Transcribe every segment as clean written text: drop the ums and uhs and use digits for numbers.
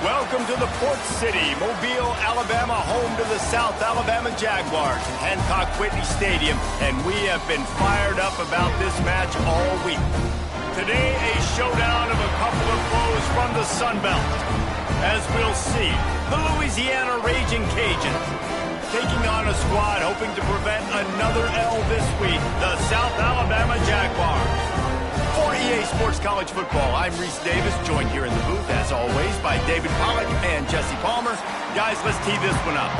Welcome to the Port City, Mobile, Alabama, home to the South Alabama Jaguars at Hancock Whitney Stadium, and we have been fired up about this match all week. Today, a showdown of a couple of foes from the Sun Belt. As we'll see, the Louisiana Ragin Cajuns taking on a squad hoping to prevent another L this week, the South Alabama Jaguars. For EA Sports College Football, I'm Reese Davis, joined here in the booth, as always, by David Pollack and Jesse Palmer. Guys, let's tee this one up.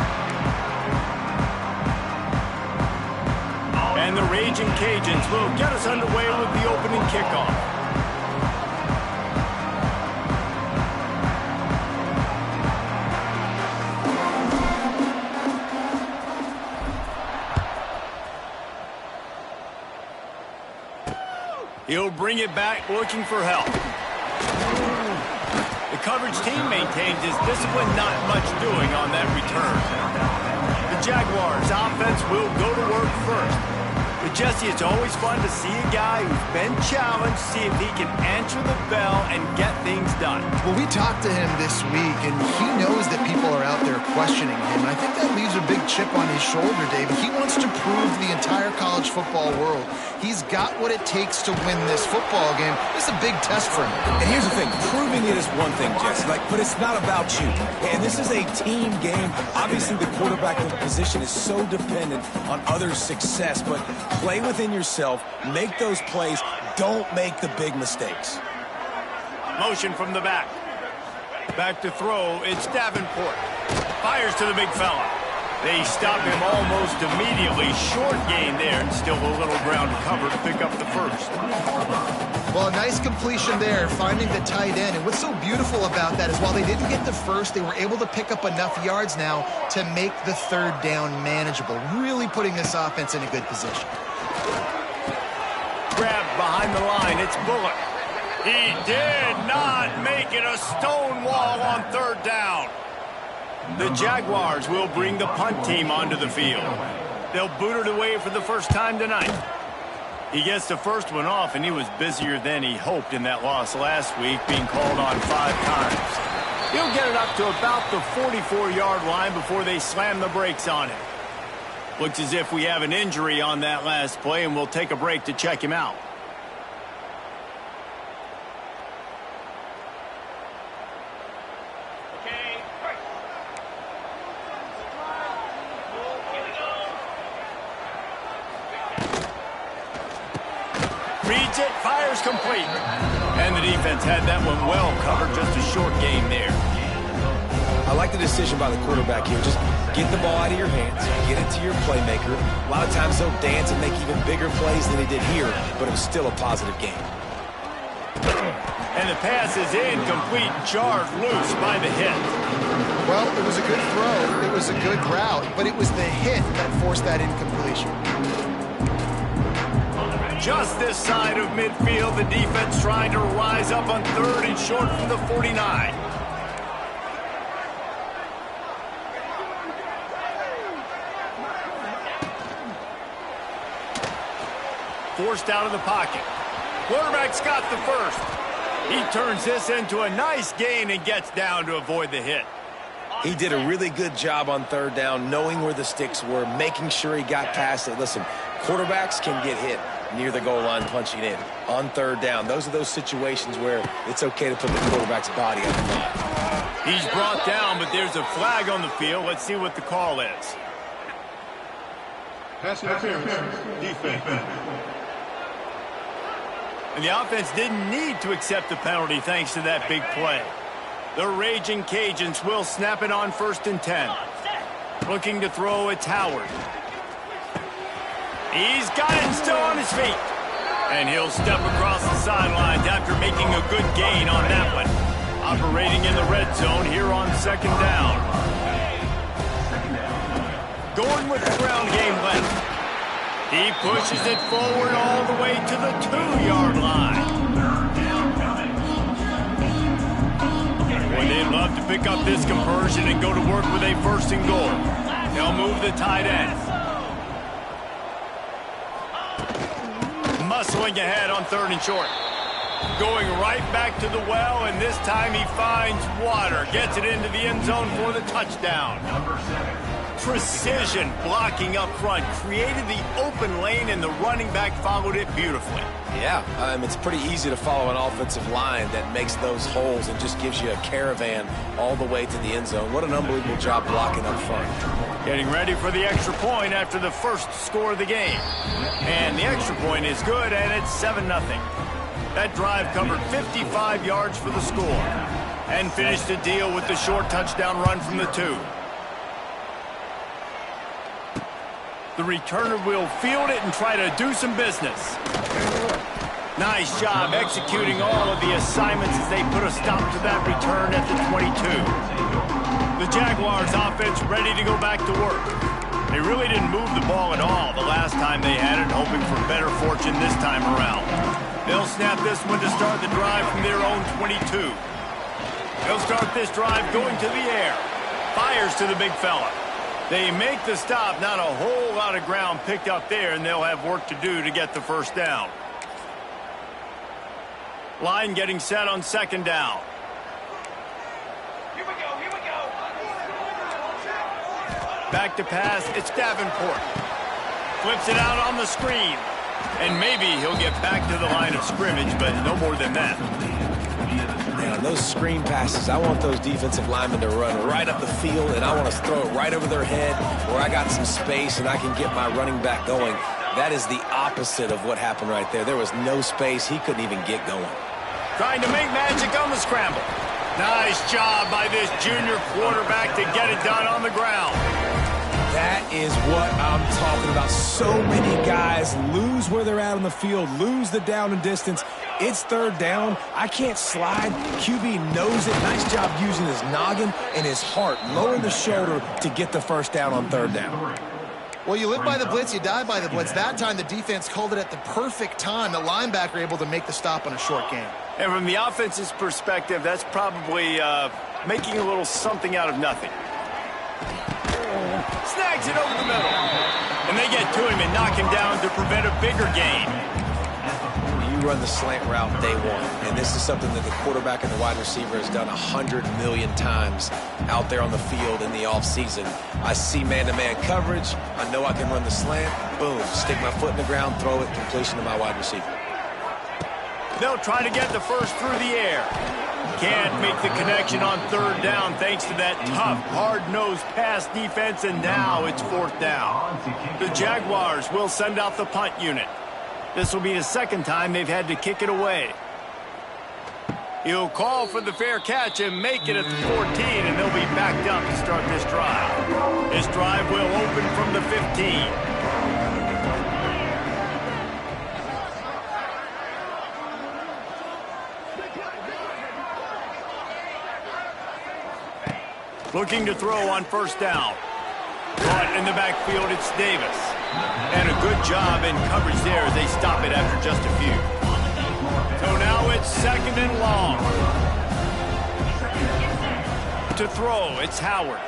And the Ragin Cajuns will get us underway with the opening kickoff. He'll bring it back, looking for help. The coverage team maintains his discipline, not much doing on that return. The Jaguars' offense will go to work first. But Jesse, it's always fun to see a guy who's been challenged, see if he can answer the bell and get things done. Well, we talked to him this week, and he knows that people are out there questioning him. And I think that leaves a big chip on his shoulder, David. He wants to prove to the entire college football world he's got what it takes to win this football game. This is a big test for him. And here's the thing. Proving it is one thing, Jesse, but it's not about you. And this is a team game. Obviously, the quarterback position is so dependent on others' success, but play within yourself, make those plays, don't make the big mistakes. Motion from the back. Back to throw, it's Davenport. Fires to the big fella. They stop him almost immediately. Short gain there, and still a little ground to cover to pick up the first. Well, a nice completion there, finding the tight end. And what's so beautiful about that is while they didn't get the first, they were able to pick up enough yards now to make the third down manageable, really putting this offense in a good position. Grabbed behind the line, it's Bullock. He did not make it a stone wall on third down. The Jaguars will bring the punt team onto the field. They'll boot it away for the first time tonight. He gets the first one off, and he was busier than he hoped in that loss last week, being called on 5 times. He'll get it up to about the 44-yard line before they slam the brakes on him. Looks as if we have an injury on that last play, and we'll take a break to check him out. Reads it, fires complete. And the defense had that one well covered, just a short gain there. I like the decision by the quarterback here. Just get the ball out of your hands, get it to your playmaker. A lot of times they'll dance and make even bigger plays than he did here, but it was still a positive game. And the pass is incomplete, jarred loose by the hit. Well, it was a good throw, it was a good route, but it was the hit that forced that incompletion. Just this side of midfield, the defense trying to rise up on third and short from the 49. Forced out of the pocket. Quarterback's got the first. He turns this into a nice gain and gets down to avoid the hit. He did a really good job on third down, knowing where the sticks were, making sure he got past it. Listen, quarterbacks can get hit near the goal line punching in. On third down, those are those situations where it's okay to put the quarterback's body on the line. He's brought down, but there's a flag on the field. Let's see what the call is. Pass interference. Defense. And the offense didn't need to accept the penalty thanks to that big play. The Ragin Cajuns will snap it on 1st and 10. Looking to throw, it's Howard. He's got it still on his feet. And he'll step across the sidelines after making a good gain on that one. Operating in the red zone here on 2nd down. Going with the ground game left. He pushes it forward all the way to the 2-yard line. Boy, they'd love to pick up this conversion and go to work with a 1st and goal. They'll move the tight end. Muscling ahead on 3rd and short. Going right back to the well, and this time he finds water. Gets it into the end zone for the touchdown. Precision blocking up front. Created the open lane, and the running back followed it beautifully. Yeah, it's pretty easy to follow an offensive line that makes those holes and just gives you a caravan all the way to the end zone. What an unbelievable job blocking up front. Getting ready for the extra point after the first score of the game. And the extra point is good, and it's 7-0. That drive covered 55 yards for the score and finished the deal with the short touchdown run from the 2. The returner will field it and try to do some business. Nice job executing all of the assignments as they put a stop to that return at the 22. The Jaguars offense ready to go back to work. They really didn't move the ball at all the last time they had it, hoping for better fortune this time around. They'll snap this one to start the drive from their own 22. They'll start this drive going to the air. Fires to the big fella. They make the stop, not a whole lot of ground picked up there, and they'll have work to do to get the first down. Line getting set on second down. Here we go. Back to pass, it's Davenport. Flips it out on the screen. And maybe he'll get back to the line of scrimmage, but no more than that. Man, those screen passes, I want those defensive linemen to run right up the field, and I want to throw it right over their head where I got some space and I can get my running back going. That is the opposite of what happened right there. There was no space. He couldn't even get going. Trying to make magic on the scramble. Nice job by this junior quarterback to get it done on the ground. That is what I'm talking about. So many guys lose where they're at on the field, lose the down and distance. It's third down. I can't slide. QB knows it. Nice job using his noggin and his heart, lowering the shoulder to get the first down on third down. Well, you live by the blitz, you die by the blitz. That time the defense called it at the perfect time. The linebacker able to make the stop on a short gain. And from the offense's perspective, that's probably making a little something out of nothing. Snags it over the middle. And they get to him and knock him down to prevent a bigger gain. You run the slant route day one, and this is something that the quarterback and the wide receiver has done 100 million times out there on the field in the offseason. I see man-to-man coverage. I know I can run the slant. Boom. Stick my foot in the ground, throw it, completion to my wide receiver. They'll try to get the first through the air. Can't make the connection on third down thanks to that tough, hard-nosed pass defense, and now it's fourth down. The Jaguars will send out the punt unit. This will be the second time they've had to kick it away. He'll call for the fair catch and make it at the 14, and they'll be backed up to start this drive. This drive will open from the 15. Looking to throw on first down. Caught in the backfield, it's Davis. And a good job in coverage there as they stop it after just a few. So now it's second and long. To throw, it's Howard.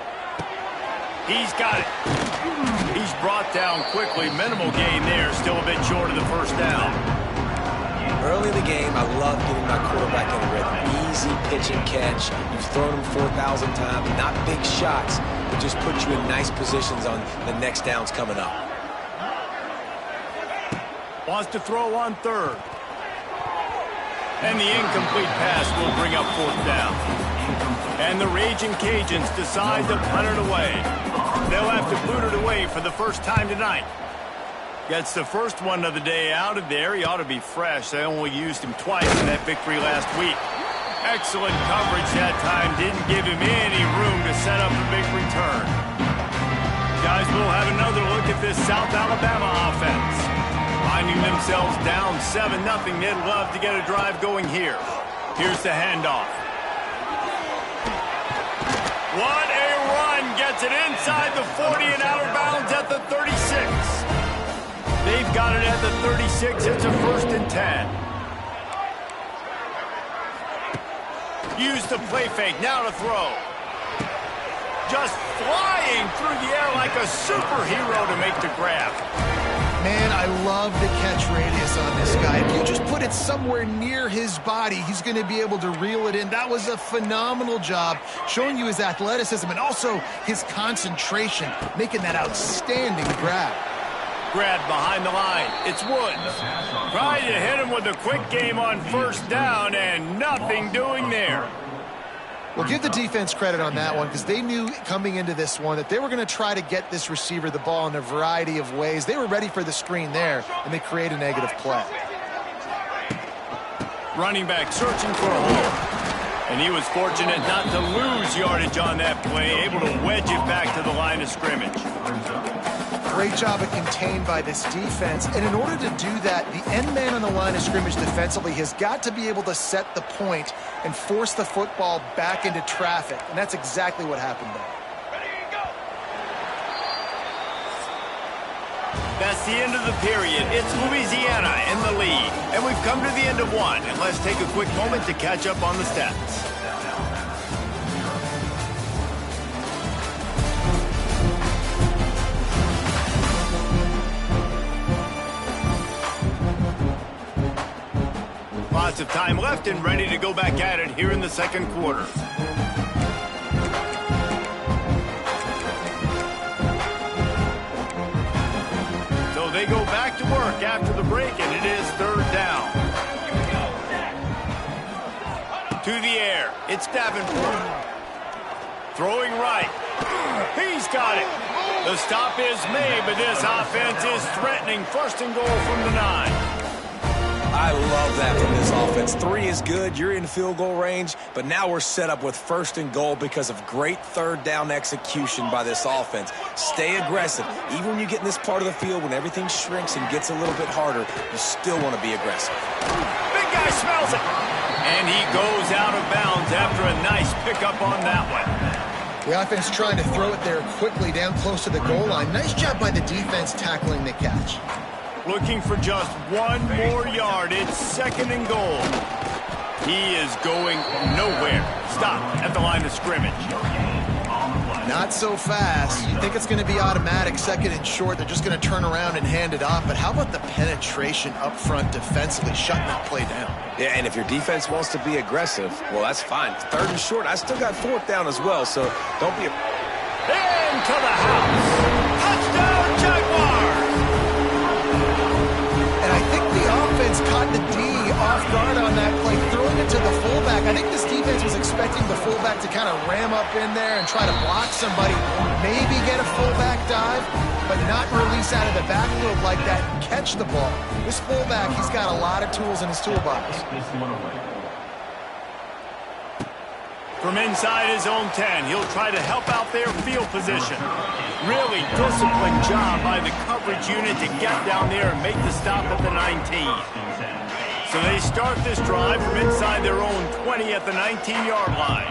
He's got it. He's brought down quickly. Minimal gain there, still a bit short of the first down. Early in the game, I love getting my quarterback in a rhythm. Easy pitch and catch. You've thrown him 4,000 times. Not big shots, but just put you in nice positions on the next downs coming up. Wants to throw on third. And the incomplete pass will bring up fourth down. And the Ragin' Cajuns decide to punt it away. They'll have to boot it away for the first time tonight. Gets the first one of the day out of there. He ought to be fresh. They only used him twice in that victory last week. Excellent coverage that time. Didn't give him any room to set up a big return. Guys, we'll have another look at this South Alabama offense. Finding themselves down 7-0. They'd love to get a drive going here. Here's the handoff. What a run. Gets it inside the 40 and out of bounds at the 36. They've got it at the 36. It's a 1st and 10. Use the play fake. Now to throw. Just flying through the air like a superhero to make the grab. Man, I love the catch radius on this guy. If you just put it somewhere near his body, he's going to be able to reel it in. That was a phenomenal job, showing you his athleticism and also his concentration, making that outstanding grab. Grab behind the line. It's Woods. Trying to hit him with a quick game on first down, and nothing doing there. Well, give the defense credit on that one because they knew coming into this one that they were going to try to get this receiver the ball in a variety of ways. They were ready for the screen there, and they create a negative play. Running back searching for a hole. And he was fortunate not to lose yardage on that play, able to wedge it back to the line of scrimmage. Great job of contained by this defense. And in order to do that, the end man on the line of scrimmage defensively has got to be able to set the point and force the football back into traffic. And that's exactly what happened there. That's the end of the period. It's Louisiana in the lead. And we've come to the end of one. And let's take a quick moment to catch up on the stats. Lots of time left and ready to go back at it here in the second quarter. So they go back to work after the break, and it is third down. To the air. It's Davenport. Throwing right. He's got it. The stop is made, but this offense is threatening. First and goal from the 9. I love that from this offense. 3 is good. You're in field goal range, but now we're set up with first and goal because of great third down execution by this offense. Stay aggressive. Even when you get in this part of the field, when everything shrinks and gets a little bit harder, you still want to be aggressive. Big guy smells it. And he goes out of bounds after a nice pickup on that one. The offense trying to throw it there quickly down close to the goal line. Nice job by the defense tackling the catch. Looking for just one more yard. It's second and goal. He is going nowhere. Stop at the line of scrimmage. Not so fast. You think it's going to be automatic, second and short. They're just going to turn around and hand it off. But how about the penetration up front defensively, shutting that play down? Yeah, and if your defense wants to be aggressive, well, that's fine. Third and short, I still got fourth down as well, so don't be... Into the house. Touchdown, Jaguars! And I think the offense caught the D off guard on that play, throwing it to the fullback. I think this defense was expecting the fullback to kind of ram up in there and try to block somebody, maybe get a fullback dive, but not release out of the backfield like that and catch the ball. This fullback, he's got a lot of tools in his toolbox. From inside his own 10, he'll try to help out their field position. Really disciplined job by the coverage unit to get down there and make the stop at the 19. So they start this drive from inside their own 20 at the 19-yard line.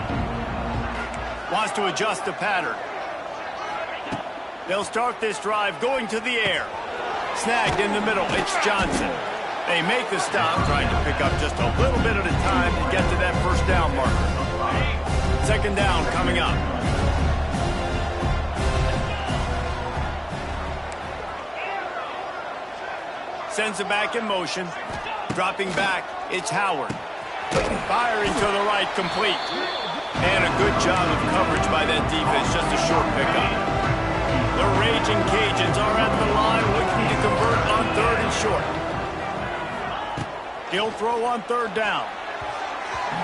Wants to adjust the pattern. They'll start this drive going to the air. Snagged in the middle, it's Johnson. They make the stop, trying to pick up just a little bit at a time to get to that first down marker. Second down coming up. Sends it back in motion. Dropping back, it's Howard. Firing to the right, complete. And a good job of coverage by that defense, just a short pickup. The Raging Cajuns are at the line looking to convert on third and short. He'll throw on third down.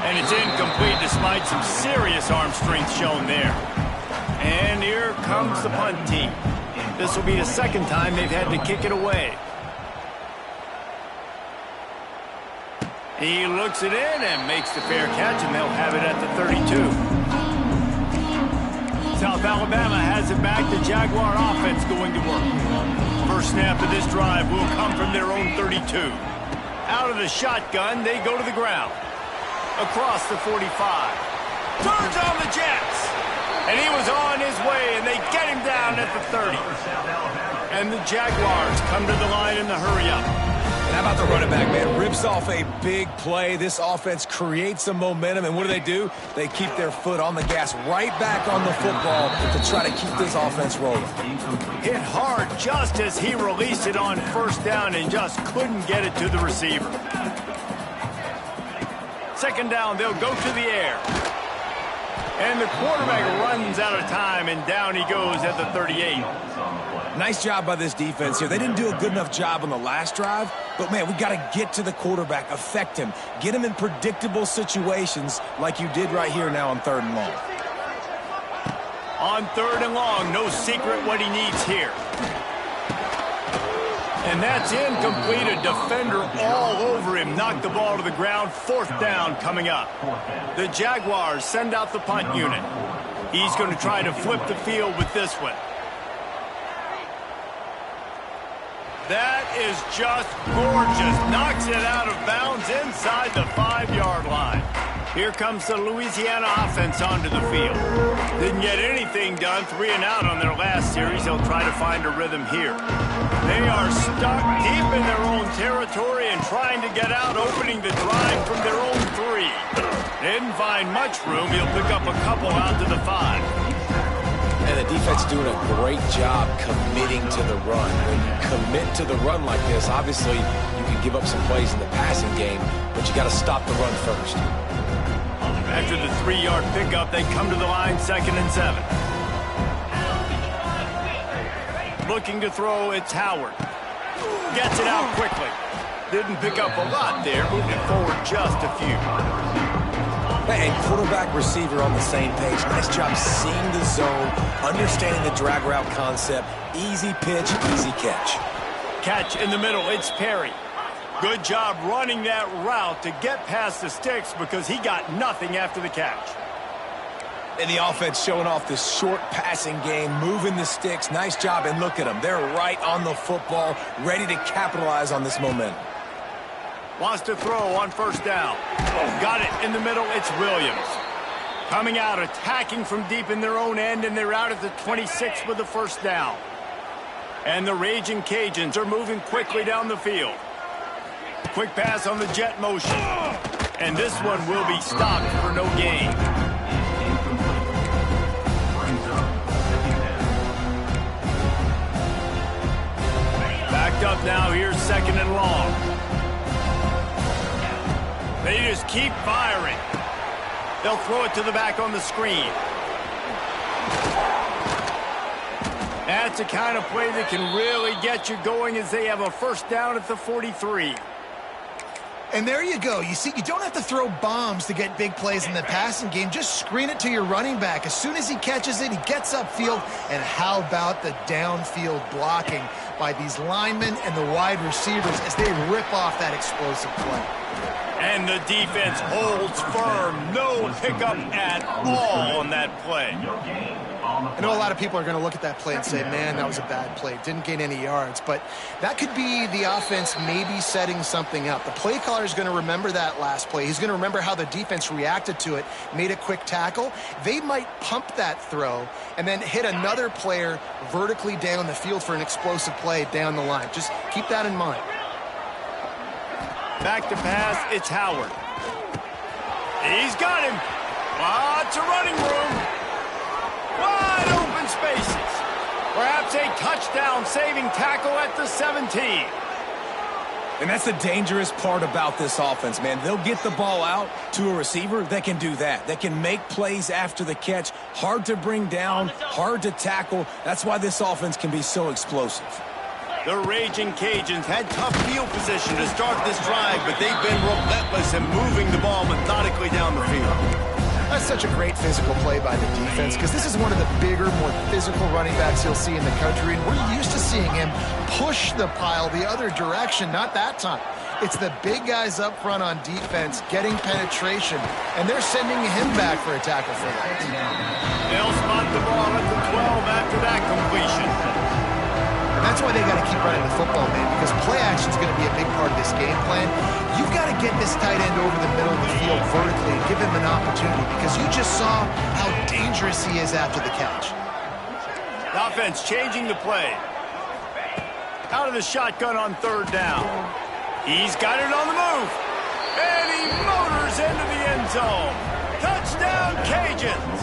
And it's incomplete despite some serious arm strength shown there. And here comes the punt team. This will be the second time they've had to kick it away. He looks it in and makes the fair catch, and they'll have it at the 32. South Alabama has it back. The Jaguar offense going to work. First snap of this drive will come from their own 32. Out of the shotgun, they go to the ground. Across the 45. Turns on the Jets. And he was on his way, and they get him down at the 30. And the Jaguars come to the line in the hurry-up. And how about the running back, man? Rips off a big play. This offense creates some momentum, and what do? They keep their foot on the gas, right back on the football to try to keep this offense rolling. Hit hard just as he released it on first down and just couldn't get it to the receiver. Second down, they'll go to the air. And the quarterback runs out of time, and down he goes at the 38. Nice job by this defense here. They didn't do a good enough job on the last drive, but, man, we got to get to the quarterback, affect him, get him in predictable situations like you did right here now on 3rd and long. On 3rd and long, no secret what he needs here. And that's incomplete. A defender all over him. Knocked the ball to the ground. 4th down coming up. The Jaguars send out the punt unit. He's going to try to flip the field with this one. That is just gorgeous. Knocks it out of bounds inside the 5-yard line. Here comes the Louisiana offense onto the field. Didn't get anything done. 3 and out on their last series. They'll try to find a rhythm here. They are stuck deep in their own territory and trying to get out, opening the drive from their own 3. Didn't find much room. He'll pick up a couple out to the 5. And the defense is doing a great job committing to the run. When you commit to the run like this, obviously you can give up some plays in the passing game, but you got to stop the run first. After the 3-yard pickup, they come to the line, 2nd and 7. Looking to throw, it's Howard. Gets it out quickly. Didn't pick up a lot there, moved it forward just a few. And quarterback receiver on the same page. Nice job seeing the zone, understanding the drag route concept. Easy pitch, easy catch. Catch in the middle, it's Perry. Good job running that route to get past the sticks because he got nothing after the catch. And the offense showing off this short passing game, moving the sticks. Nice job, and look at them. They're right on the football, ready to capitalize on this momentum. Wants to throw on 1st down. Got it in the middle, it's Williams. Coming out, attacking from deep in their own end, and they're out at the 26 with the 1st down. And the Ragin Cajuns are moving quickly down the field. Quick pass on the jet motion. And this one will be stopped for no gain. Backed up now, here's 2nd and long. They just keep firing. They'll throw it to the back on the screen. That's the kind of play that can really get you going as they have a 1st down at the 43. And there you go. You see, you don't have to throw bombs to get big plays in the passing game. Just screen it to your running back. As soon as he catches it, he gets upfield. And how about the downfield blocking by these linemen and the wide receivers as they rip off that explosive play. And the defense holds firm. No hiccup at all on that play. I know a lot of people are going to look at that play and say, man, that was a bad play. Didn't gain any yards. But that could be the offense maybe setting something up. The play caller is going to remember that last play. He's going to remember how the defense reacted to it, made a quick tackle. They might pump that throw and then hit another player vertically down the field for an explosive play down the line. Just keep that in mind. Back to pass, it's Howard. He's got him. Lots of running room. Wide open spaces. Perhaps a touchdown-saving tackle at the 17. And that's the dangerous part about this offense, man. They'll get the ball out to a receiver. They can do that. They can make plays after the catch. Hard to bring down, hard to tackle. That's why this offense can be so explosive. The Ragin Cajuns had tough field position to start this drive, but they've been relentless in moving the ball methodically down the field. That's such a great physical play by the defense because this is one of the bigger, more physical running backs you'll see in the country, and we're used to seeing him push the pile the other direction, not that time. It's the big guys up front on defense getting penetration, and they're sending him back for a tackle for that. They'll spot the ball at the 12 after that completion. That's why they got to keep running the football, man, because play action is going to be a big part of this game plan. You've got to get this tight end over the middle of the field vertically and give him an opportunity because you just saw how dangerous he is after the catch. The offense changing the play. Out of the shotgun on 3rd down. He's got it on the move. And he motors into the end zone. Touchdown, Cajuns.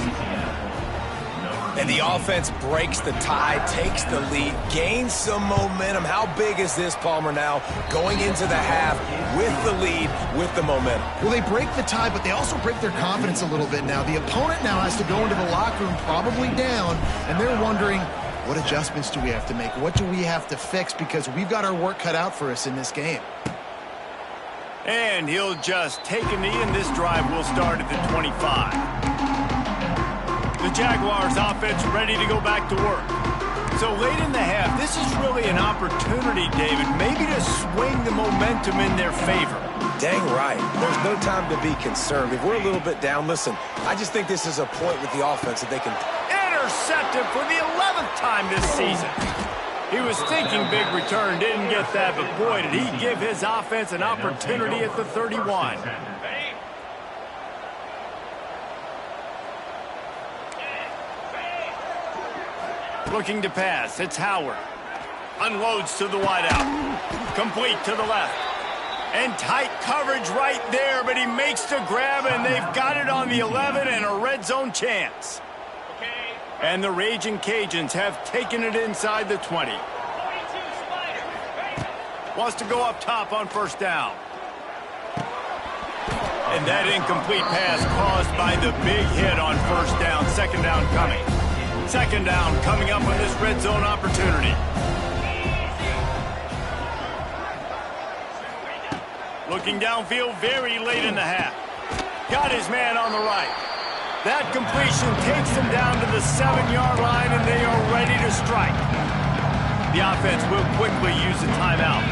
And the offense breaks the tie, takes the lead, gains some momentum. How big is this, Palmer, now going into the half with the lead, with the momentum? Well, they break the tie, but they also break their confidence a little bit now. The opponent now has to go into the locker room probably down, and they're wondering, what adjustments do we have to make? What do we have to fix? Because we've got our work cut out for us in this game. And he'll just take a knee, and this drive will start at the 25. The Jaguars offense ready to go back to work. So late in the half, this is really an opportunity, David, maybe to swing the momentum in their favor. Dang right. There's no time to be concerned. If we're a little bit down, listen, I just think this is a point with the offense that they can... Intercepted for the 11th time this season. He was thinking big return, didn't get that, but boy, did he give his offense an opportunity at the 31. Looking to pass, it's Howard. Unloads to the wideout. Complete to the left. And tight coverage right there, but he makes the grab, and they've got it on the 11 and a red zone chance. And the Ragin Cajuns have taken it inside the 20. Wants to go up top on first down. And that incomplete pass caused by the big hit on first down. Second down coming. Second down coming up on this red zone opportunity. Looking downfield very late in the half. Got his man on the right. That completion takes them down to the 7-yard line, and they are ready to strike. The offense will quickly use a timeout.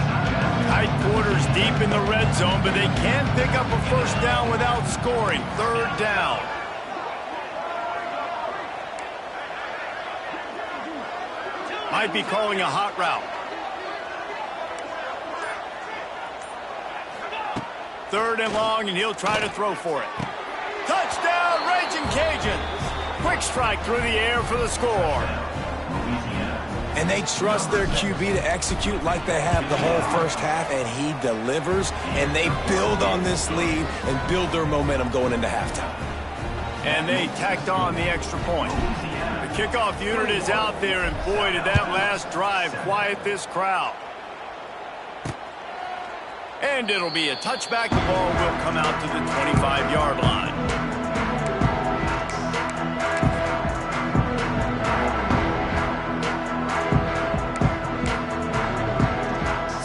Tight quarters deep in the red zone, but they can't pick up a first down without scoring. Third down. Might be calling a hot route. Third and long, and he'll try to throw for it. Touchdown, Ragin Cajuns. Quick strike through the air for the score. And they trust their QB to execute like they have the whole first half, and he delivers, and they build on this lead and build their momentum going into halftime. And they tacked on the extra point. The kickoff unit is out there, and boy, did that last drive quiet this crowd. And it'll be a touchback. The ball will come out to the 25-yard line.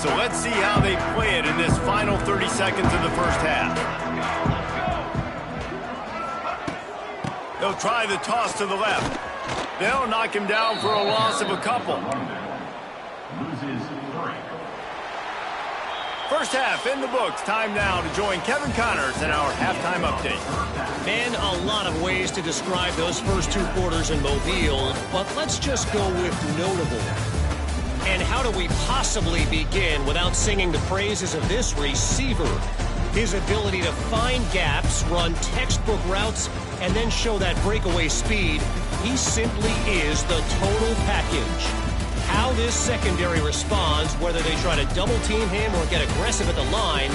So let's see how they play it in this final 30 seconds of the first half. They'll try the toss to the left. They'll knock him down for a loss of a couple. First half in the books. Time now to join Kevin Connors in our halftime update. Man, a lot of ways to describe those first two quarters in Mobile, but let's just go with notable. And how do we possibly begin without singing the praises of this receiver? His ability to find gaps, run textbook routes, and then show that breakaway speed. He simply is the total package. How this secondary responds, whether they try to double-team him or get aggressive at the line,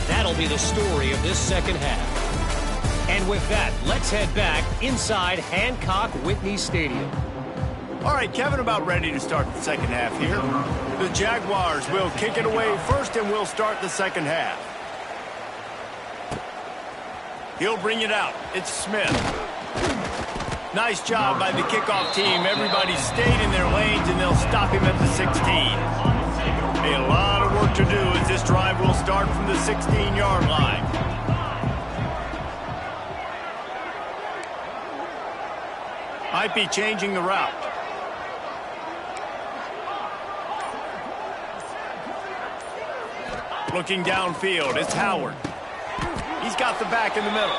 that'll be the story of this second half. And with that, let's head back inside Hancock-Whitney Stadium. All right, Kevin, about ready to start the second half here. The Jaguars will kick it away first, and we'll start the second half. He'll bring it out. It's Smith. Nice job by the kickoff team. Everybody stayed in their lanes, and they'll stop him at the 16. A lot of work to do as this drive will start from the 16-yard line. Might be changing the route. Looking downfield, it's Howard. He's got the back in the middle.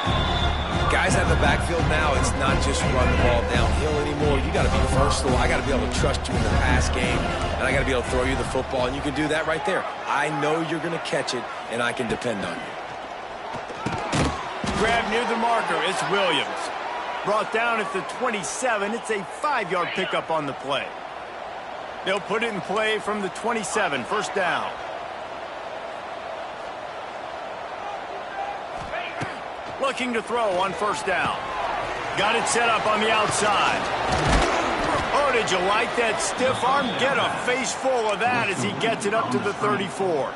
Guys at the backfield now, it's not just run the ball downhill anymore. You got to be versatile. I got to be able to trust you in the pass game, and I got to be able to throw you the football, and you can do that right there. I know you're going to catch it, and I can depend on you. Grab near the marker, it's Williams. Brought down at the 27. It's a 5-yard pickup on the play. They'll put it in play from the 27, first down. Looking to throw on first down. Got it set up on the outside. Oh, did you like that stiff arm? Get a face full of that as he gets it up to the 34.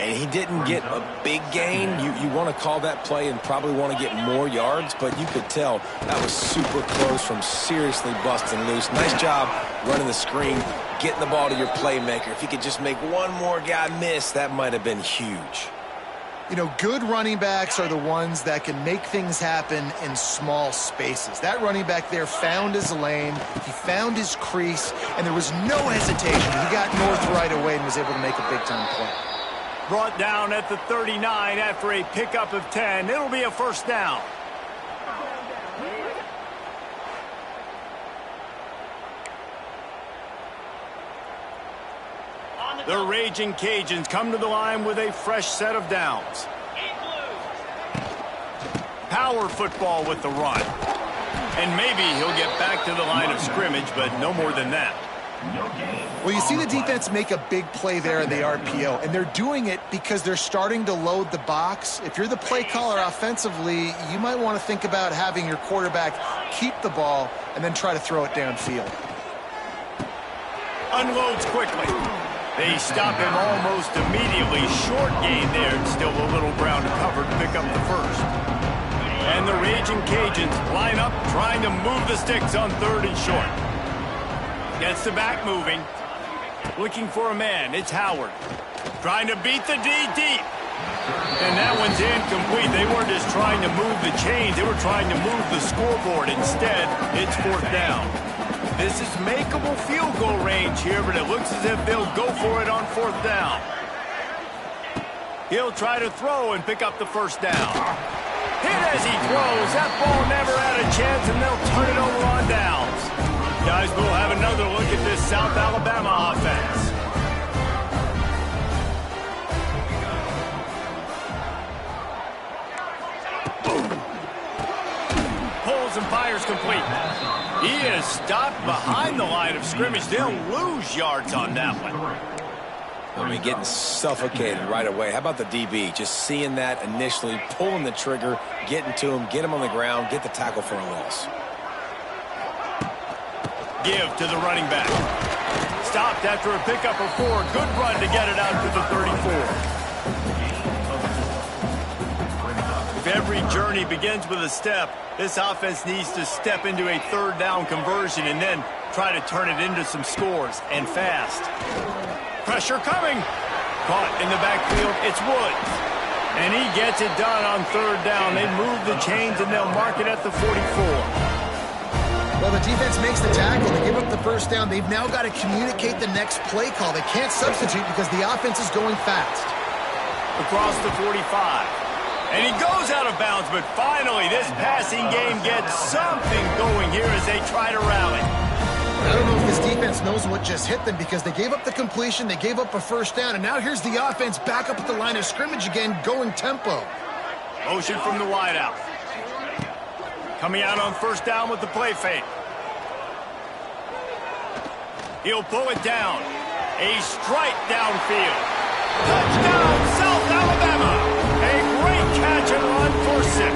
He didn't get a big gain. You want to call that play and probably want to get more yards, but you could tell that was super close from seriously busting loose. Nice job running the screen, getting the ball to your playmaker. If you could just make one more guy miss, that might have been huge. You know, good running backs are the ones that can make things happen in small spaces. That running back there found his lane, he found his crease, and there was no hesitation. He got north right away and was able to make a big-time play. Brought down at the 39 after a pickup of 10. It'll be a first down. The Raging Cajuns come to the line with a fresh set of downs. Power football with the run. And maybe he'll get back to the line of scrimmage, but no more than that. Well, you see the defense make a big play there in the RPO, and they're doing it because they're starting to load the box. If you're the play caller offensively, you might want to think about having your quarterback keep the ball and then try to throw it downfield. Unloads quickly. They stop him almost immediately. Short gain there, and still a little ground to cover to pick up the first. And the Raging Cajuns line up, trying to move the sticks on third and short. Gets the back moving. Looking for a man. It's Howard. Trying to beat the D deep. And that one's incomplete. They weren't just trying to move the chains. They were trying to move the scoreboard. Instead, it's fourth down. This is makeable field goal range here, but it looks as if they'll go for it on fourth down. He'll try to throw and pick up the first down. Hit as he throws. That ball never had a chance, and they'll turn it over on downs. Guys, we'll have another look at this South Alabama offense. Pulls and fires complete. He is stopped behind the line of scrimmage. They'll lose yards on that one. I mean, getting suffocated right away. How about the DB? Just seeing that initially, pulling the trigger, getting to him, get him on the ground, get the tackle for a loss. Give to the running back. Stopped after a pickup of 4. Good run to get it out to the 34. If every journey begins with a step, this offense needs to step into a third down conversion and then try to turn it into some scores, and fast. Pressure coming. Caught in the backfield. It's Woods. And he gets it done on third down. They move the chains, and they'll mark it at the 44. Well, the defense makes the tackle. They give up the first down. They've now got to communicate the next play call. They can't substitute because the offense is going fast. Across the 45. And he goes out of bounds, but finally this passing game gets something going here as they try to rally. I don't know if this defense knows what just hit them because they gave up the completion, they gave up a first down, and now here's the offense back up at the line of scrimmage again, going tempo. Motion from the wideout. Coming out on first down with the play fake. He'll pull it down. A strike downfield. Touchdown, South Alabama. A great catch and run for 6.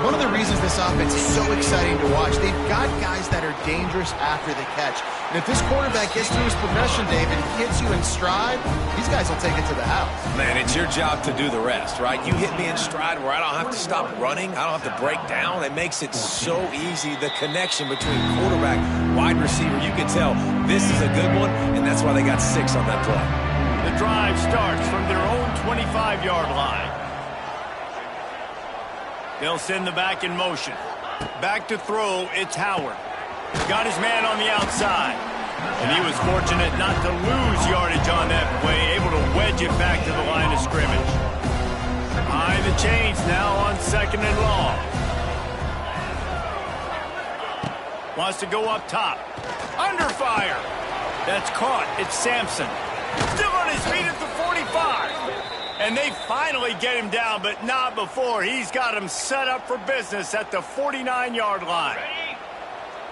One of the reasons this offense is so exciting to watch, they've got guys that are dangerous after the catch. And if this quarterback gets through his progression, David, he hits you in stride, these guys will take it to the house. Man, it's your job to do the rest, right? You hit me in stride where I don't have to stop running. I don't have to break down. It makes it so easy. The connection between quarterback, wide receiver, you can tell this is a good one, and that's why they got 6 on that play. The drive starts from their own 25-yard line. They'll send the back in motion. Back to throw, it's Howard. Got his man on the outside. And he was fortunate not to lose yardage on that play, able to wedge it back to the line of scrimmage. Behind the chains now on second and long. Wants to go up top. Under fire. That's caught. It's Sampson. Still on his feet at the 45. And they finally get him down, but not before. He's got him set up for business at the 49-yard line.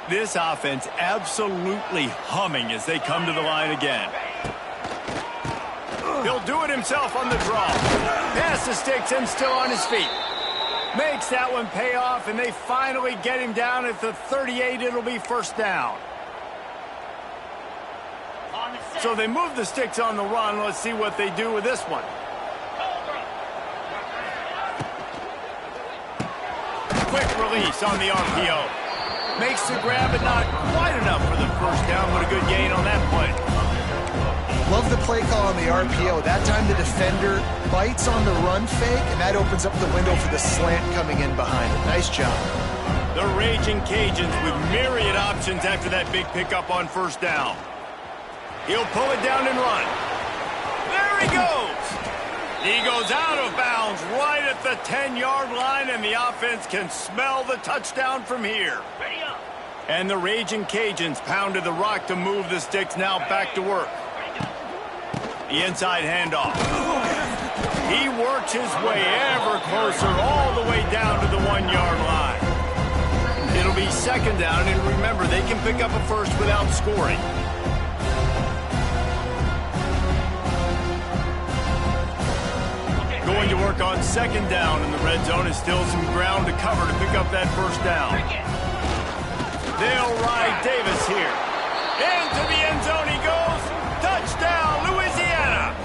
This offense absolutely humming as they come to the line again. He'll do it himself on the draw. Pass the sticks and still on his feet. Makes that one pay off, and they finally get him down at the 38. It'll be first down. So they move the sticks on the run. Let's see what they do with this one. Quick release on the RPO. Makes the grab, but not quite enough for the first down. What a good gain on that play. Love the play call on the RPO. That time the defender bites on the run fake, and that opens up the window for the slant coming in behind it. Nice job. The Raging Cajuns with myriad options after that big pickup on first down. He'll pull it down and run. There he goes. He goes out of bounds right at the 10-yard line, and the offense can smell the touchdown from here. And the Raging Cajuns pounded the rock to move the sticks, now back to work. The inside handoff. He works his way ever closer all the way down to the 1-yard line. It'll be second down, and remember, they can pick up a first without scoring. Going to work on second down in the red zone. Is still some ground to cover to pick up that first down. They'll ride Davis here. Into the end zone he goes. Touchdown, Louisiana.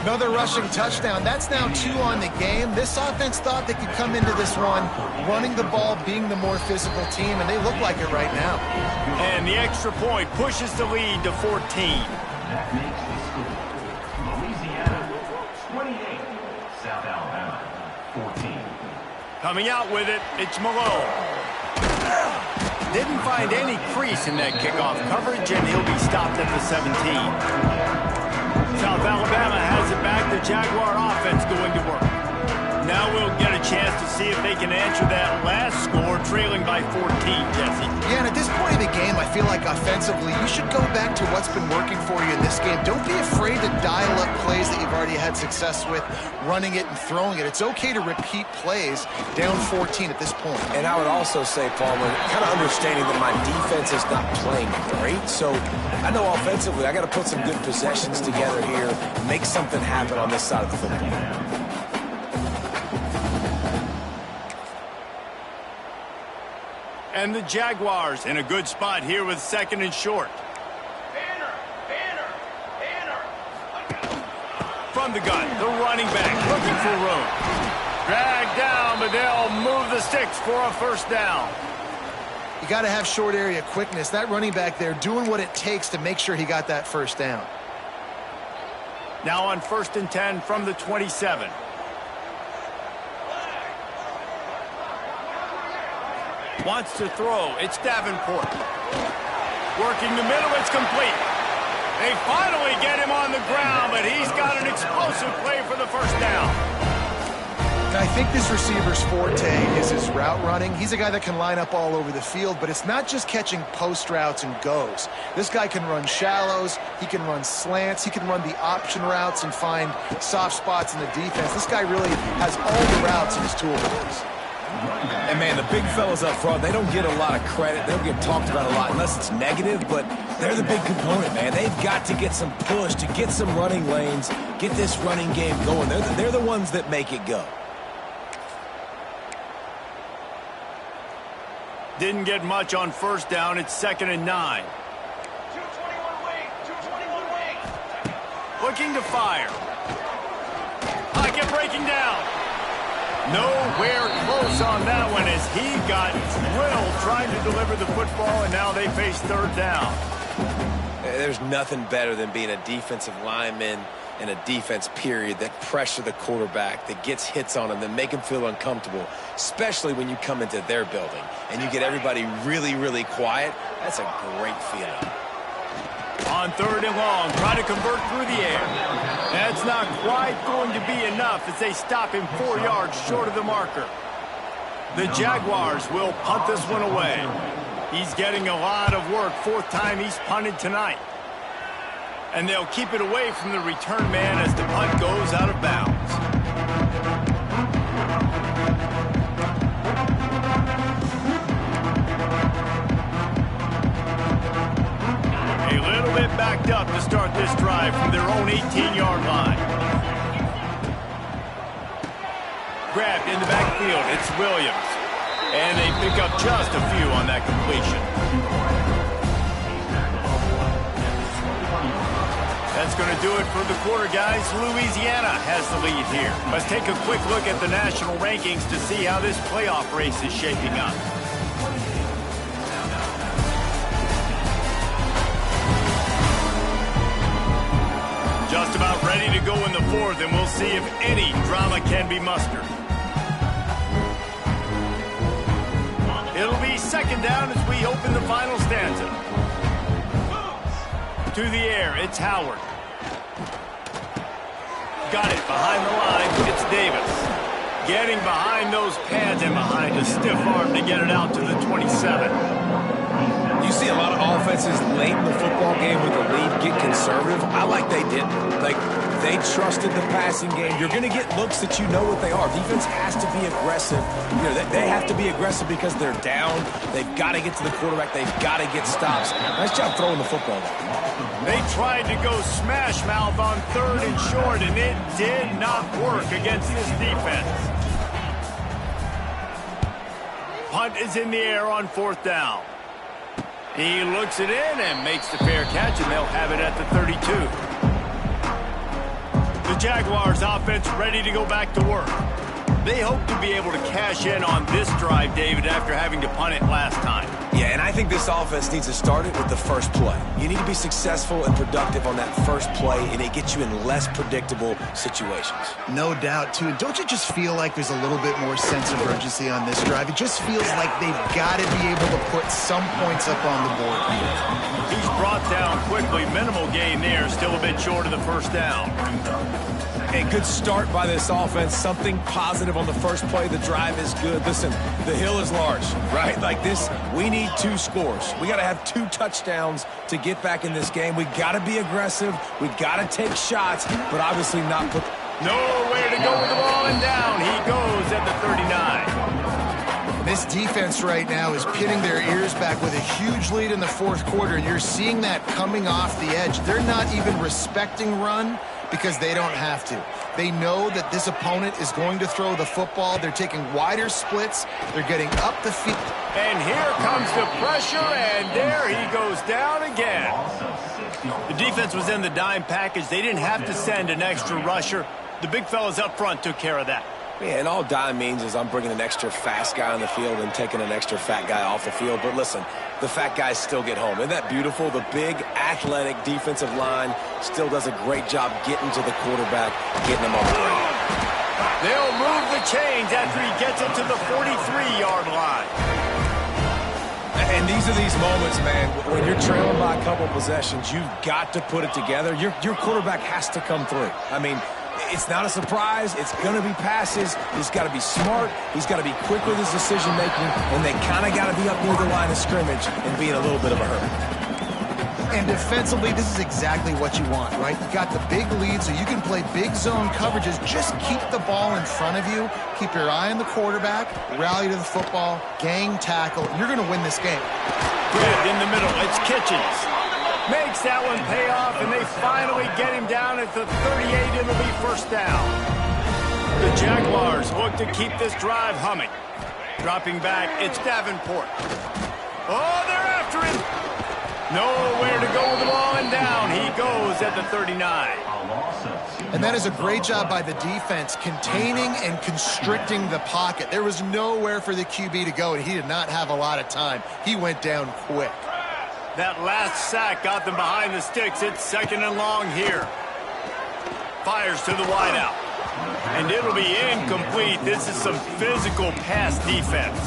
Another rushing touchdown. That's now 2 on the game. This offense thought they could come into this one running the ball, being the more physical team, and they look like it right now. And the extra point pushes the lead to 14. That makes the score Louisiana 28, South Alabama 14. Coming out with it, it's Malone. Didn't find any crease in that kickoff coverage, and he'll be stopped at the 17. South Alabama has it back. The Jaguar offense going to work. Now we'll get a chance to see if they can answer that last score, trailing by 14, Jesse. Yeah, and at this point in the game, I feel like offensively, you should go back to what's been working for you in this game. Don't be afraid to dial up plays that you've already had success with, running it and throwing it. It's okay to repeat plays down 14 at this point. And I would also say, Palmer, kind of understanding that my defense is not playing great, so I know offensively I got to put some good possessions together here, make something happen on this side of the football. And the Jaguars in a good spot here with second and short. Banner. From the gun, the running back looking for room. Dragged down, but they'll move the sticks for a first down. You got to have short area quickness. That running back there doing what it takes to make sure he got that first down. Now on 1st and 10 from the 27. Wants to throw. It's Davenport. Working the middle. It's complete. They finally get him on the ground, but he's got an explosive play for the first down. And I think this receiver's forte is his route running. He's a guy that can line up all over the field, but it's not just catching post routes and goes. This guy can run shallows. He can run slants. He can run the option routes and find soft spots in the defense. This guy really has all the routes in his toolbox. And, man, the big fellas up front, they don't get a lot of credit. They don't get talked about a lot unless it's negative, but they're the big component, man. They've got to get some push, to get some running lanes, get this running game going. They're the ones that make it go. Didn't get much on first down. It's 2nd and 9. 221 wing. Looking to fire. Pocket breaking down. Nowhere close on that one as he got drilled trying to deliver the football, and now they face third down. There's nothing better than being a defensive lineman and a defense period that pressure the quarterback, that gets hits on him, that make him feel uncomfortable, especially when you come into their building and you get everybody really, really quiet. That's a great feeling. On 3rd and long, try to convert through the air. That's not quite going to be enough as they stop him 4 yards short of the marker. The Jaguars will punt this one away. He's getting a lot of work. 4th time he's punted tonight. And they'll keep it away from the return man as the punt goes out of bounds. A little bit backed up to start this drive from their own 18-yard line. Grabbed in the backfield. It's Williams. And they pick up just a few on that completion. That's going to do it for the quarter, guys. Louisiana has the lead here. Let's take a quick look at the national rankings to see how this playoff race is shaping up. Just about ready to go in the fourth, and we'll see if any drama can be mustered. It'll be second down as we open the final stanza. To the air, it's Howard. Got it behind the line, it's Davis. Getting behind those pads and behind a stiff arm to get it out to the 27. You see a lot of offenses late in the football game with the lead get conservative. I like they didn't. Like, they trusted the passing game. You're going to get looks that you know what they are. Defense has to be aggressive. You know, they have to be aggressive because they're down. They've got to get to the quarterback. They've got to get stops. Nice job throwing the football. They tried to go smash mouth on third and short, and it did not work against this defense. Punt is in the air on fourth down. He looks it in and makes the fair catch, and they'll have it at the 32. The Jaguars offense ready to go back to work. They hope to be able to cash in on this drive, David, after having to punt it last time. Yeah, and I think this offense needs to start it with the first play. You need to be successful and productive on that first play, and it gets you in less predictable situations. No doubt, too. Don't you just feel like there's a little bit more sense of urgency on this drive? It just feels like they've got to be able to put some points up on the board. He's brought down quickly. Minimal gain there. Still a bit short of the first down. A good start by this offense. Something positive on the first play. The drive is good. Listen, the hill is large, right? Like this, we need 2 scores. We got to have 2 touchdowns to get back in this game. We got to be aggressive. We got to take shots, but obviously not put... Nowhere to go with the ball, and down he goes at the 39. This defense right now is pinning their ears back with a huge lead in the fourth quarter, and you're seeing that coming off the edge. They're not even respecting run because they don't have to. They know that this opponent is going to throw the football. They're taking wider splits. They're getting up the field. And here comes the pressure, and there he goes down again. The defense was in the dime package. They didn't have to send an extra rusher. The big fellas up front took care of that. Yeah, and all dime means is I'm bringing an extra fast guy on the field and taking an extra fat guy off the field. But listen, the fat guys still get home. Isn't that beautiful? The big, athletic defensive line still does a great job getting to the quarterback, getting him on the ground. They'll move the chains after he gets it to the 43-yard line. And these are these moments, man, when you're trailing by a couple possessions, you've got to put it together. Your quarterback has to come through. I mean, it's not a surprise. It's going to be passes. He's got to be smart. He's got to be quick with his decision-making, and they kind of got to be up near the line of scrimmage and be in a little bit of a hurry. And defensively, this is exactly what you want, right? You got the big lead, so you can play big zone coverages. Just keep the ball in front of you. Keep your eye on the quarterback. Rally to the football. Gang tackle. You're going to win this game. Grabbed in the middle. It's Kitchens. Makes that one pay off, and they finally get him down at the 38. It'll be first down. The Jaguars look to keep this drive humming. Dropping back, it's Davenport. Oh, they're after him. Nowhere to go with the ball, and down he goes at the 39. And that is a great job by the defense, containing and constricting the pocket. There was nowhere for the QB to go, and he did not have a lot of time. He went down quick. That last sack got them behind the sticks. It's second and long here. Fires to the wideout. And it'll be incomplete. This is some physical pass defense.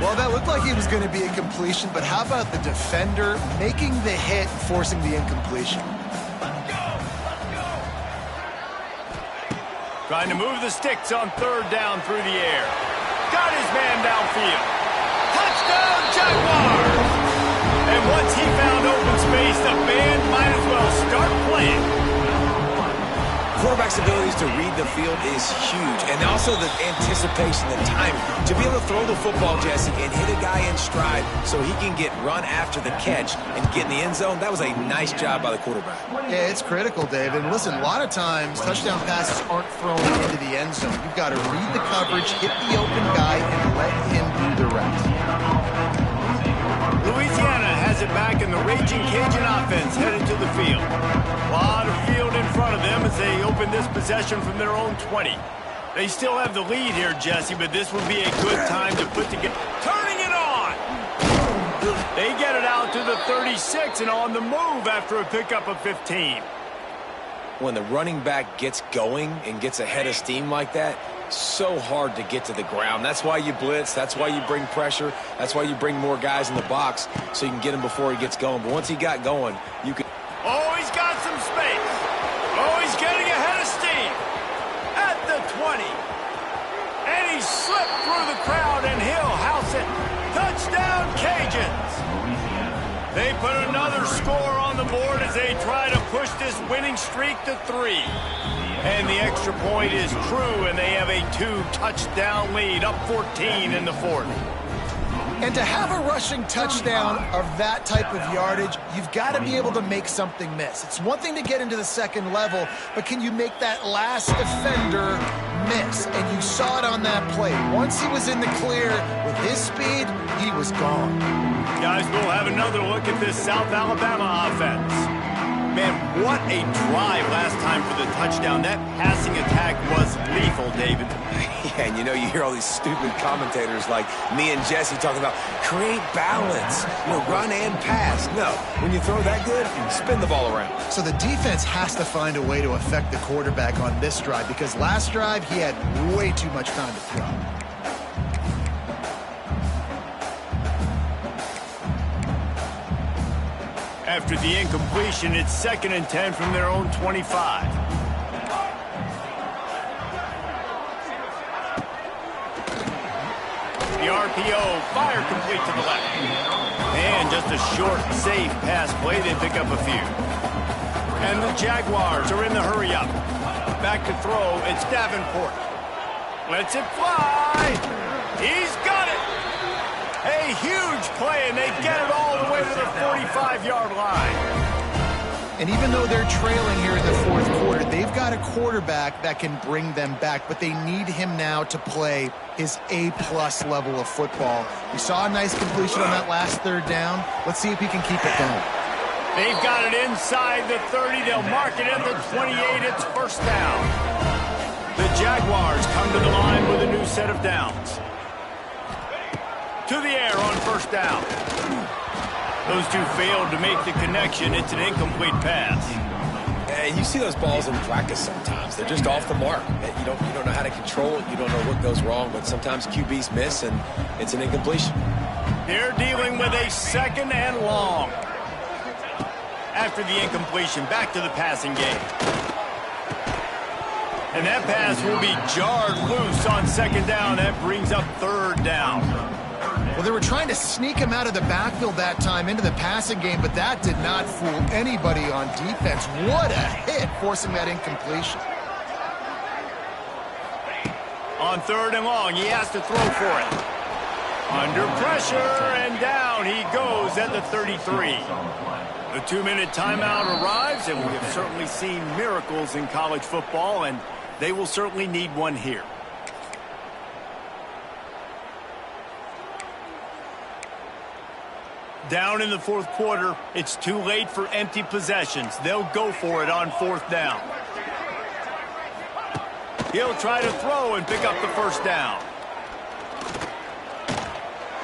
Well, that looked like it was going to be a completion, but how about the defender making the hit, forcing the incompletion? Trying to move the sticks on third down through the air. Got his man downfield. Touchdown, Jaguars! And once he found open space, the band might as well start playing. Quarterback's abilities to read the field is huge, and also the anticipation, the timing. To be able to throw the football, Jesse, and hit a guy in stride so he can get run after the catch and get in the end zone, that was a nice job by the quarterback. Yeah, it's critical, David. Listen, a lot of times touchdown passes aren't thrown into the end zone. You've got to read the coverage, hit the open guy, and let him do the rest. Louisiana has it back in the Ragin Cajun offense headed to the field. A lot of field in front of them as they open this possession from their own 20. They still have the lead here, Jesse, but this would be a good time to put together. Turning it on! They get it out to the 36 and on the move after a pickup of 15. When the running back gets going and gets ahead of steam like that, so hard to get to the ground. That's why you blitz. That's why you bring pressure. That's why you bring more guys in the box so you can get him before he gets going. But once he got going, you can... Oh, he's got some space. Oh, he's getting ahead of steam. At the 20. And he slipped through the crowd, and he'll house it. Touchdown, Cajuns. They put another score on the board as they try to push this winning streak to 3. And the extra point is true, and they have a 2-touchdown lead, up 14 in the fourth. And to have a rushing touchdown of that type of yardage, you've got to be able to make something miss. It's one thing to get into the second level, but can you make that last defender miss? And you saw it on that play. Once he was in the clear with his speed, he was gone. Guys, we'll have another look at this South Alabama offense. Man, what a drive last time for the touchdown. That passing attack was lethal, David. Yeah, and you know, you hear all these stupid commentators like me and Jesse talking about create balance, run and pass. No, when you throw that good, spin the ball around. So the defense has to find a way to affect the quarterback on this drive because last drive he had way too much time to throw. After the incompletion, it's 2nd and 10 from their own 25. The RPO, fire complete to the left. And just a short, safe pass play, they pick up a few. And the Jaguars are in the hurry-up. Back to throw, it's Davenport. Lets it fly. He's got it. A huge play, and they get it all the way to the 45-yard line. And even though they're trailing here in the fourth quarter, they've got a quarterback that can bring them back, but they need him now to play his A-plus level of football. We saw a nice completion on that last third down. Let's see if he can keep it going. They've got it inside the 30. They'll mark it at the 28. It's first down. The Jaguars come to the line with a new set of downs. To the air on first down. Those two failed to make the connection. It's an incomplete pass. And you see those balls in practice sometimes. They're just off the mark. You don't know how to control it. You don't know what goes wrong, but sometimes QBs miss, and it's an incompletion. They're dealing with a 2nd and long. After the incompletion, back to the passing game. And that pass will be jarred loose on 2nd down. That brings up 3rd down. Well, they were trying to sneak him out of the backfield that time into the passing game, but that did not fool anybody on defense. What a hit, forcing that incompletion. On 3rd and long, he has to throw for it. Under pressure, and down he goes at the 33. The 2-minute timeout arrives, and we have certainly seen miracles in college football, and they will certainly need one here. Down in the fourth quarter, it's too late for empty possessions. They'll go for it on 4th down. He'll try to throw and pick up the first down.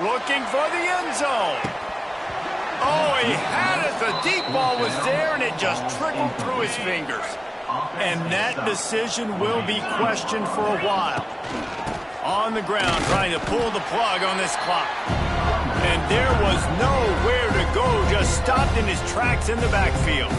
Looking for the end zone. Oh, he had it. The deep ball was there, and it just trickled through his fingers. And that decision will be questioned for a while. On the ground, trying to pull the plug on this clock. And there was nowhere to go, just stopped in his tracks in the backfield.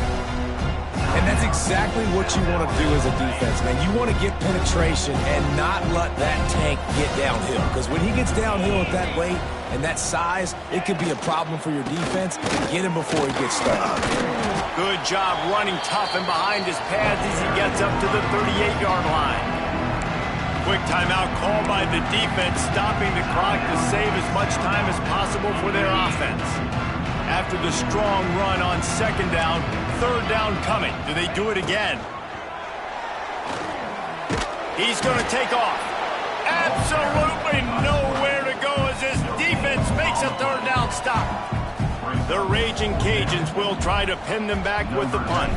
And that's exactly what you want to do as a defense, man. You want to get penetration and not let that tank get downhill. Because when he gets downhill at that weight and that size, it could be a problem for your defense. Get him before he gets started. Good job running tough and behind his pads as he gets up to the 38-yard line. Quick timeout called by the defense, stopping the clock to save as much time as possible for their offense. After the strong run on second down, third down coming. Do they do it again? He's going to take off. Absolutely nowhere to go as his defense makes a third down stop. The Raging Cajuns will try to pin them back with the punt.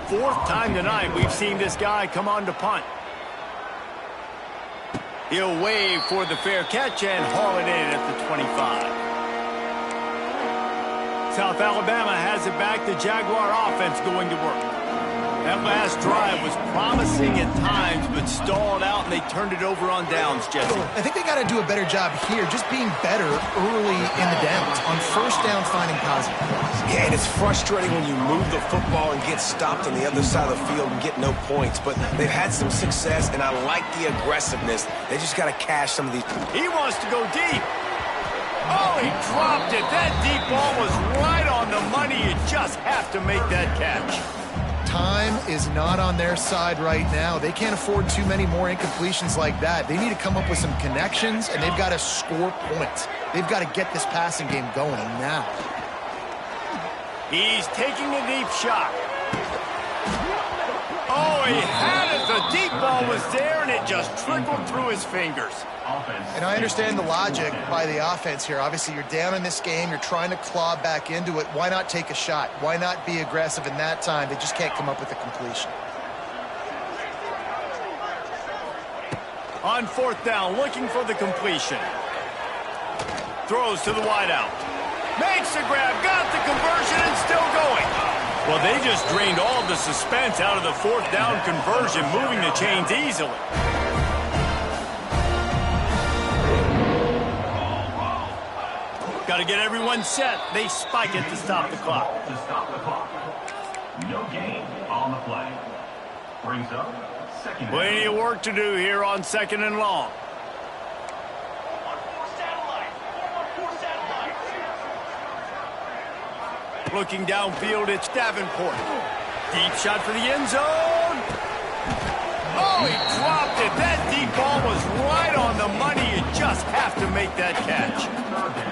Fourth time tonight we've seen this guy come on to punt. He'll wave for the fair catch and haul it in at the 25. South Alabama has it back. The Jaguar offense going to work. That last drive was promising at times, but stalled out, and they turned it over on downs, Jesse. I think they got to do a better job here, just being better early in the downs. On first down, finding positive points. Yeah, and it's frustrating when you move the football and get stopped on the other side of the field and get no points. But they've had some success, and I like the aggressiveness. They just got to cash some of these. He wants to go deep. Oh, he dropped it. That deep ball was right on the money. You just have to make that catch. Time is not on their side right now. They can't afford too many more incompletions like that. They need to come up with some connections, and they've got to score points. They've got to get this passing game going now. He's taking a deep shot. Oh, he had it. The deep ball was there, and it just trickled through his fingers. And I understand the logic by the offense here. Obviously, you're down in this game. You're trying to claw back into it. Why not take a shot? Why not be aggressive in that time? They just can't come up with a completion. On fourth down, looking for the completion. Throws to the wideout. Makes the grab, got the conversion, and still going. Well, they just drained all the suspense out of the fourth down conversion, moving the chains easily. Got to get everyone set. They spike it to stop the clock. No gain on the play. Brings up second. Plenty of work to do here on second and long. Looking downfield, it's Davenport. Deep shot for the end zone. Oh, he dropped it. That deep ball was right on the money. You just have to make that catch.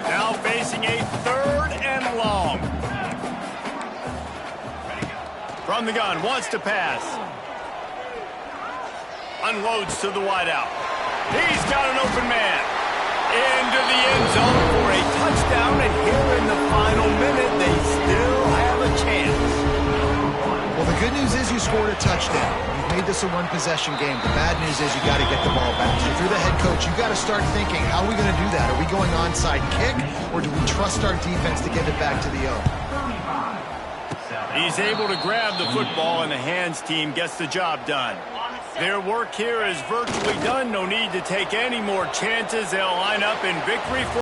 Now facing a third and long. From the gun, wants to pass. Unloads to the wideout. He's got an open man. Into the end zone for a touchdown, and here in the final minute, they still have a chance. Well, the good news is you scored a touchdown. You've made this a one-possession game. The bad news is you got to get the ball back. So if you're the head coach, you got to start thinking, how are we going to do that? Are we going onside kick, or do we trust our defense to get it back to the O? He's able to grab the football, and the hands team gets the job done. Their work here is virtually done. No need to take any more chances. They'll line up in victory for